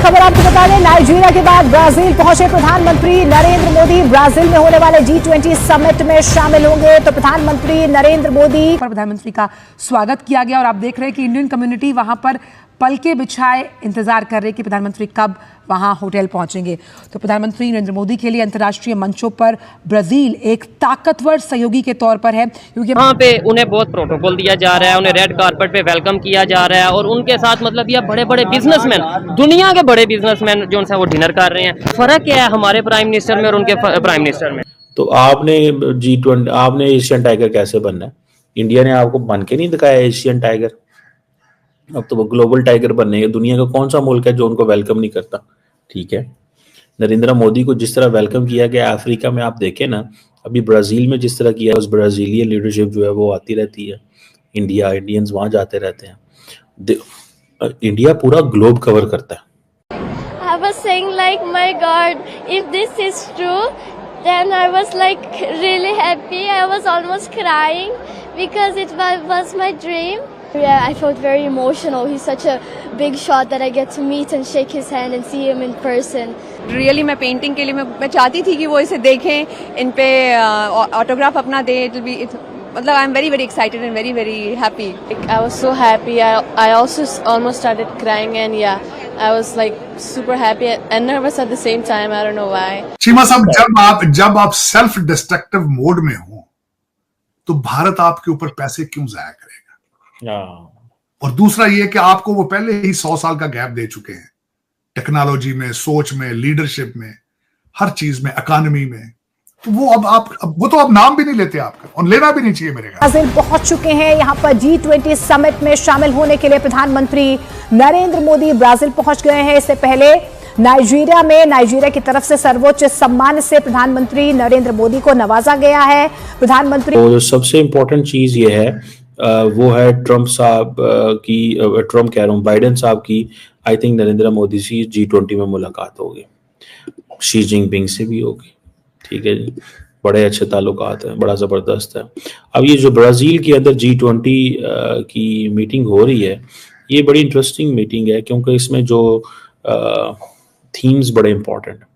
खबर आपको बता दें, नाइजीरिया के बाद ब्राजील पहुंचे प्रधानमंत्री नरेंद्र मोदी। ब्राजील में होने वाले G20 समिट में शामिल होंगे। तो प्रधानमंत्री नरेंद्र मोदी पर प्रधानमंत्री का स्वागत किया गया और आप देख रहे हैं कि इंडियन कम्युनिटी वहां पर पलके बिछाए इंतजार कर रहे कि प्रधानमंत्री कब वहां होटल पहुंचेंगे। तो प्रधानमंत्री नरेंद्र मोदी के लिए अंतर्राष्ट्रीय मंचों पर ब्राजील एक ताकतवर सहयोगी के तौर पर है, क्योंकि वहाँ पे उन्हें बहुत प्रोटोकॉल दिया जा रहा है, उन्हें रेड कारपेट पे वेलकम किया जा रहा है और उनके साथ मतलब ये बड़े बड़े बिजनेसमैन, दुनिया के बड़े बिजनेसमैन जो उनसे वो डिनर कर रहे हैं। फर्क क्या है हमारे प्राइम मिनिस्टर में और उनके प्राइम मिनिस्टर में? तो आपने G20 आपने एशियन टाइगर कैसे बनना है? इंडिया ने आपको बन के नहीं दिखाया एशियन टाइगर। अब तो वो ग्लोबल टाइगर बनने हैं। दुनिया का कौन सा मुल्क है जो उनको वेलकम नहीं करता? ठीक है, नरेंद्र मोदी को जिस तरह वेलकम किया गया अफ्रीका में, आप देखें ना, अभी ब्राजील में जिस तरह किया, उस ब्राजीलियन लीडरशिप जो है वो आती रहती है, इंडियंस वहां जाते रहते हैं। इंडिया पूरा ग्लोब कवर करता है। I was saying like, my God, if this is true, then I was like really happy. I was almost crying because it was my dream. Yeah, I felt very emotional. He's such a big shot that I get to meet and shake his hand and see him in person. Really, मैं painting के लिए मैं चाहती थी कि वो इसे देखें, इन पे ऑटोग्राफ अपना दे। मतलब I am very very excited and very very happy. I was so happy. I also almost started crying, and yeah, I was like super happy and nervous at the same time. I don't know why. Cheema साहब, जब आप self destructive mode में हो तो भारत आपके ऊपर पैसे क्यों जाया करेगा? और दूसरा ये कि आपको वो पहले ही 100 साल का गैप दे चुके हैं, टेक्नोलॉजी में, सोच में, लीडरशिप में, हर चीज में, इकोनॉमी में। तो वो वो तो अब नाम भी नहीं लेते आपका, और लेना भी नहीं चाहिए मेरे ख्याल। ब्राजील पहुंच चुके हैं यहाँ पर G20 समिट में शामिल होने के लिए। प्रधानमंत्री नरेंद्र मोदी ब्राजील पहुंच गए हैं। इससे पहले नाइजीरिया की तरफ से सर्वोच्च सम्मान से प्रधानमंत्री नरेंद्र मोदी को नवाजा गया है। प्रधानमंत्री तो सबसे इंपॉर्टेंट चीज ये है, वो है ट्रम्प साहब की, ट्रम्प कह रहा हूँ, बाइडेन साहब की आई थिंक नरेंद्र मोदी से G20 में मुलाकात होगी, शी जिनपिंग से भी होगी। ठीक है जी, बड़े अच्छे ताल्लुकात हैं, बड़ा ज़बरदस्त है। अब ये जो ब्राज़ील के अंदर G20 की मीटिंग हो रही है, ये बड़ी इंटरेस्टिंग मीटिंग है, क्योंकि इसमें जो थीम्स बड़े इंपॉर्टेंट हैं।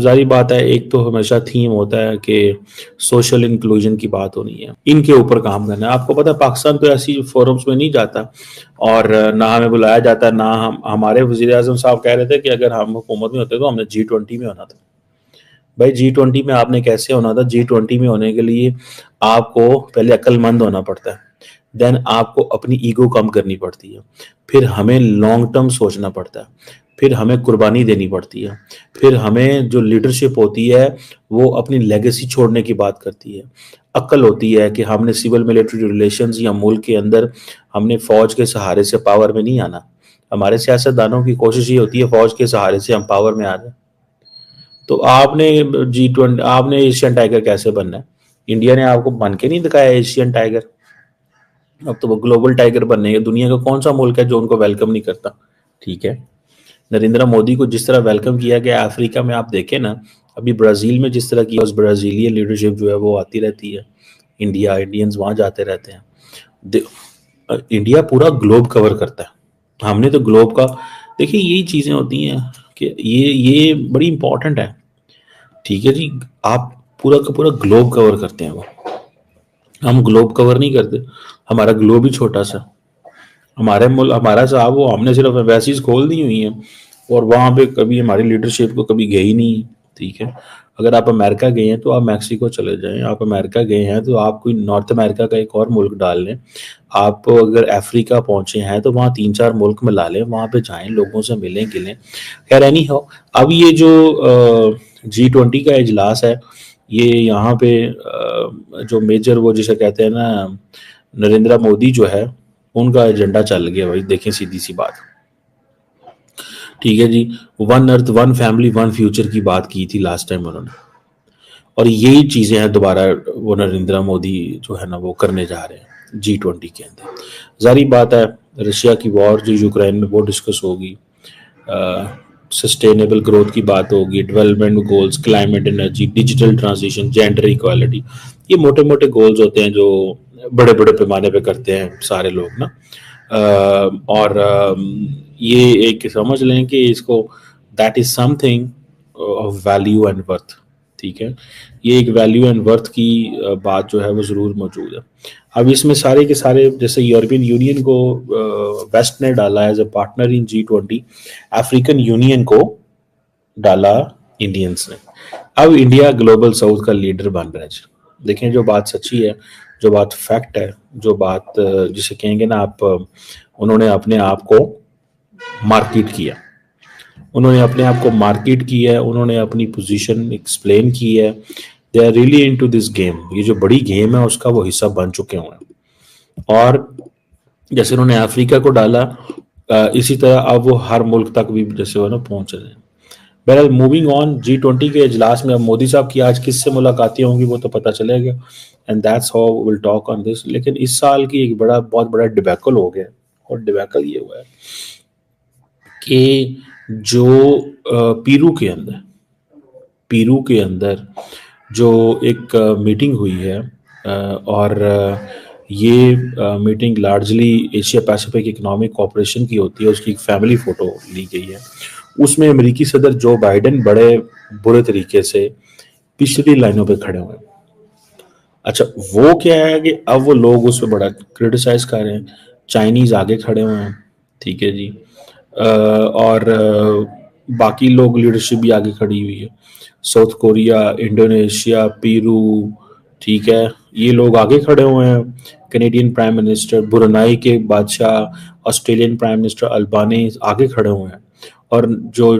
जारी बात है, एक तो हमेशा थीम होता है कि सोशल इंक्लूजन की बात होनी है, इनके ऊपर काम करना है। आपको पता है पाकिस्तान तो ऐसी फोरम्स में नहीं जाता, और ना हमें बुलाया जाता, ना हमारे वज़ीर आज़म साहब कह रहे थे कि अगर हम हुकूमत में होते तो हमने G20 में होना था। भाई G20 में आपने कैसे होना था? G20 में होने के लिए आपको पहले अक्लमंद होना पड़ता है, देन आपको अपनी ईगो कम करनी पड़ती है, फिर हमें लॉन्ग टर्म सोचना पड़ता है, फिर हमें कुर्बानी देनी पड़ती है, फिर हमें जो लीडरशिप होती है वो अपनी लेगेसी छोड़ने की बात करती है। अक्ल होती है कि हमने सिविल मिलिट्री रिलेशंस या मुल्क के अंदर आपने फौज के सहारे से पावर में नहीं आना। हमारे सियासतदानों की कोशिश ये होती है फौज के सहारे से हम पावर में आ जाए। तो आपने G20 आपने एशियन टाइगर कैसे बनना है? इंडिया ने आपको बन के नहीं दिखाया एशियन टाइगर। अब तो वो ग्लोबल टाइगर बनने हैं। दुनिया का कौन सा मुल्क है जो उनको वेलकम नहीं करता? ठीक है, नरेंद्र मोदी को जिस तरह वेलकम किया गया अफ्रीका में, आप देखें ना, अभी ब्राजील में जिस तरह किया, उस ब्राजीलियन लीडरशिप जो है वो आती रहती है, इंडियंस वहां जाते रहते हैं। इंडिया पूरा ग्लोब कवर करता है। हमने तो ग्लोब का, देखिए यही चीजें होती हैं कि ये बड़ी इंपॉर्टेंट है। ठीक है जी, आप पूरा का पूरा ग्लोब कवर करते हैं, वो हम ग्लोब कवर नहीं करते। हमारा ग्लोब ही छोटा सा, हमारा साहब वो हमने सिर्फ एम्बेसीज खोल दी हुई हैं और वहाँ पे कभी हमारी लीडरशिप को कभी गई नहीं। ठीक है, अगर आप अमेरिका गए हैं तो आप मैक्सिको चले जाएं, आप अमेरिका गए हैं तो आप कोई नॉर्थ अमेरिका का एक और मुल्क डाल लें, आप अगर अफ्रीका पहुंचे हैं तो वहाँ 3-4 मुल्क मिला लें, वहाँ पे जाएं, लोगों से मिलें गिलें। खैर एनी हो, अब ये जो G20 का इजलास है, ये यहाँ पे जो मेजर वो जिसे कहते हैं ना, नरेंद्र मोदी जो है उनका एजेंडा चल गया। भाई देखें, सीधी सी बात, ठीक है जी, one earth one family one future की बात की थी लास्ट टाइम उन्होंने, और यही चीजें हैं दोबारा वो नरेंद्र मोदी जो है ना वो करने जा रहे हैं G20 के अंदर। जारी बात है, रशिया की वॉर जो यूक्रेन में वो डिस्कस होगी, सस्टेनेबल ग्रोथ की बात होगी, development goals, climate, energy, digital transition, gender equality, ये मोटे मोटे गोल्स होते हैं जो बड़े बड़े पैमाने पे करते हैं सारे लोग ना। और ये एक समझ लें कि इसको that is something of value and worth, ठीक है। ये एक वैल्यू एंड वर्थ की बात जो है वो ज़रूर मौजूद है। अब इसमें सारे के सारे, जैसे यूरोपियन यूनियन को वेस्ट ने डाला as a partner in G20, African union को डाला इंडियंस ने। अब इंडिया ग्लोबल साउथ का लीडर बन रहा है। देखें, जो बात सच्ची है, जो बात फैक्ट है, जो बात जिसे कहेंगे ना आप, उन्होंने अपने आप को मार्केट किया, उन्होंने अपने आप को मार्केट किया है, उन्होंने अपनी पोजीशन एक्सप्लेन की है। They are really into this game. ये जो बड़ी गेम है उसका वो हिस्सा बन चुके हुए हैं। और जैसे उन्होंने अफ्रीका को डाला, इसी तरह अब वो हर मुल्क तक भी जैसे वो ना पहुंच रहे हैं। बहरहाल मूविंग ऑन, G20 के इजलास में अब मोदी साहब की आज किससे मुलाकातें होंगी वो तो पता चलेगा, and that's how will talk on this. लेकिन इस साल की एक बहुत बड़ा डिबैकल हो गया, और डिबैकल ये हुआ है कि जो पीरू के अंदर जो एक मीटिंग हुई है, और ये meeting largely Asia Pacific economic cooperation की होती है, उसकी एक फैमिली फ़ोटो ली गई है। उसमें अमेरिकी सदर जो बाइडेन बड़े बुरे तरीके से पिछली लाइनों पे खड़े हुए हैं। अच्छा, वो क्या है कि अब वो लोग उस पर बड़ा क्रिटिसाइज कर रहे हैं। चाइनीज़ आगे खड़े हुए हैं, ठीक है जी, और बाकी लोग लीडरशिप भी आगे खड़ी हुई है। साउथ कोरिया, इंडोनेशिया, पेरू, ठीक है, ये लोग आगे खड़े हुए हैं। कैनेडियन प्राइम मिनिस्टर, ब्रुनाई के बादशाह, ऑस्ट्रेलियन प्राइम मिनिस्टर अल्बानीज आगे खड़े हुए हैं। और जो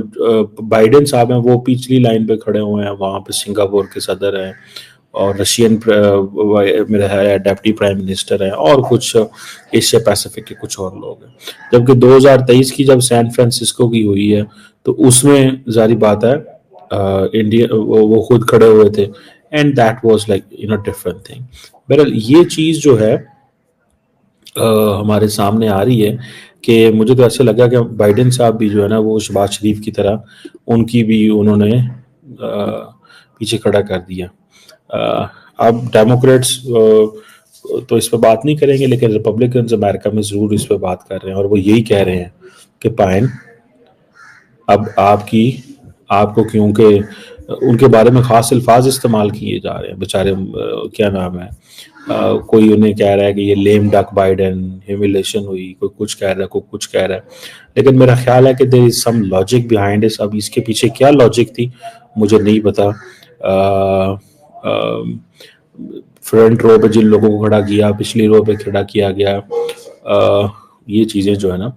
बाइडेन साहब हैं वो पिछली लाइन पे खड़े हुए हैं। वहाँ पे सिंगापुर के सदर हैं, और रशियन मेरा है डेप्टी प्राइम मिनिस्टर है, और कुछ एशिया पैसिफिक के कुछ और लोग हैं। जबकि 2023 की जब सैन फ्रांसिस्को की हुई है तो उसमें जारी बात है इंडिया वो खुद खड़े हुए थे, and that was like different thing. बहरहाल ये चीज़ जो है हमारे सामने आ रही है कि मुझे तो ऐसे लगा कि बाइडेन साहब भी जो है ना वो शहबाज शरीफ की तरह उनकी भी उन्होंने पीछे खड़ा कर दिया। अब डेमोक्रेट्स तो इस पर बात नहीं करेंगे, लेकिन रिपब्लिकन्स अमेरिका में ज़रूर इस पर बात कर रहे हैं, और वो यही कह रहे हैं कि पाइन अब आपको, क्योंकि उनके बारे में ख़ास अल्फाज इस्तेमाल किए जा रहे हैं। बेचारे क्या नाम है, कोई उन्हें कह रहा है कि ये लेम डक बाइडेन, ह्यूमिलेशन हुई, कोई कुछ कह रहा है, कोई कुछ कह रहा है। लेकिन मेरा ख्याल है कि there is some logic behind it. अब इसके पीछे क्या लॉजिक थी मुझे नहीं पता। फ्रंट रो पे जिन लोगों को खड़ा किया, पिछली रो पे खड़ा किया गया, ये चीज़ें जो है ना